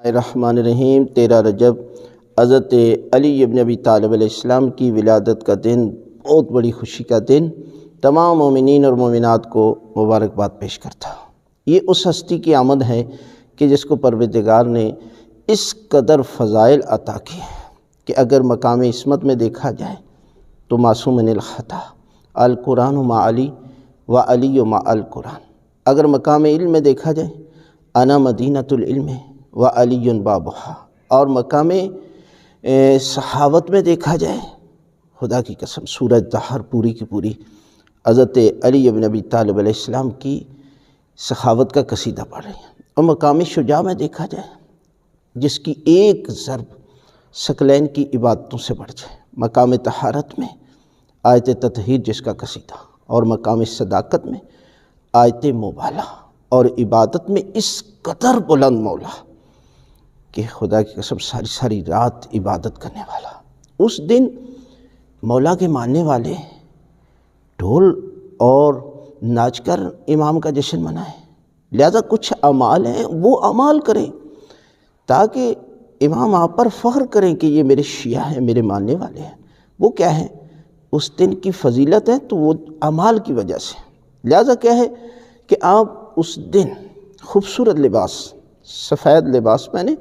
الرحمن الرحیم 13 رجب حضرت علی ابن ابی طالب علیہ السلام کی ولادت کا دن، بہت بڑی خوشی کا دن، تمام مومنین اور مومنات کو مبارکباد پیش کرتا۔ یہ اس ہستی کی آمد ہے کہ جس کو پروردگار نے اس قدر فضائل عطا کیے کہ اگر مقام عصمت میں دیکھا جائے تو معصوم من الخطا، القرآن مع علی و علی مع القرآن۔ اگر مقام علم میں دیکھا جائے انا مدینۃ العلم و علی بابھا، اور مقام صحاوت میں دیکھا جائے، خدا کی قسم سورہ دہر پوری کی پوری حضرت علی بن ابی طالب علیہ السلام کی سخاوت کا قصیدہ پڑھ رہے ہیں۔ اور مقام شجاع میں دیکھا جائے جس کی ایک ضرب ثقلین کی عبادتوں سے بڑھ جائے، مقام طہارت میں آیت تطہیر جس کا قصیدہ، اور مقام صداقت میں آیت مبالہ، اور عبادت میں اس قدر بلند مولا کہ خدا کی قسم ساری ساری رات عبادت کرنے والا۔ اس دن مولا کے ماننے والے ڈھول اور ناچ کر امام کا جشن منائیں، لہذا کچھ اعمال ہیں وہ اعمال کریں تاکہ امام آپ پر فخر کریں کہ یہ میرے شیعہ ہیں، میرے ماننے والے ہیں۔ وہ کیا ہے؟ اس دن کی فضیلت ہے تو وہ اعمال کی وجہ سے، لہذا کیا ہے کہ آپ اس دن خوبصورت لباس، سفید لباس پہنیں،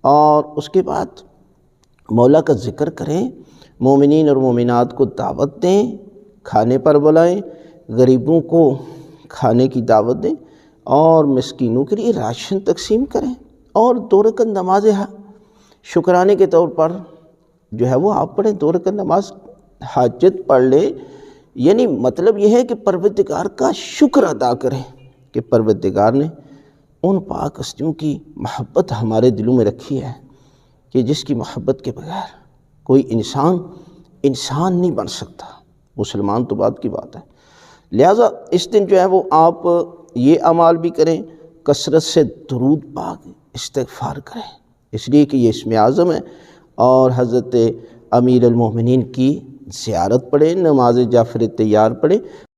اور اس کے بعد مولا کا ذکر کریں، مومنین اور مومنات کو دعوت دیں، کھانے پر بلائیں، غریبوں کو کھانے کی دعوت دیں، اور مسکینوں کے لیے راشن تقسیم کریں، اور 2 رکعت نماز شکرانے کے طور پر جو ہے وہ آپ پڑھیں، 2 رکعت نماز حاجت پڑھ لیں۔ یعنی مطلب یہ ہے کہ پروردگار کا شکر ادا کریں کہ پروردگار نے ان پاک ہستیوں کی محبت ہمارے دلوں میں رکھی ہے کہ جس کی محبت کے بغیر کوئی انسان نہیں بن سکتا، مسلمان تو بعد کی بات ہے۔ لہٰذا اس دن جو ہے وہ آپ یہ اعمال بھی کریں، کثرت سے درود پاک استغفار کریں، اس لیے کہ یہ اسم اعظم ہے، اور حضرت امیر المومنین کی زیارت پڑھیں، نماز جعفر طیار پڑھیں۔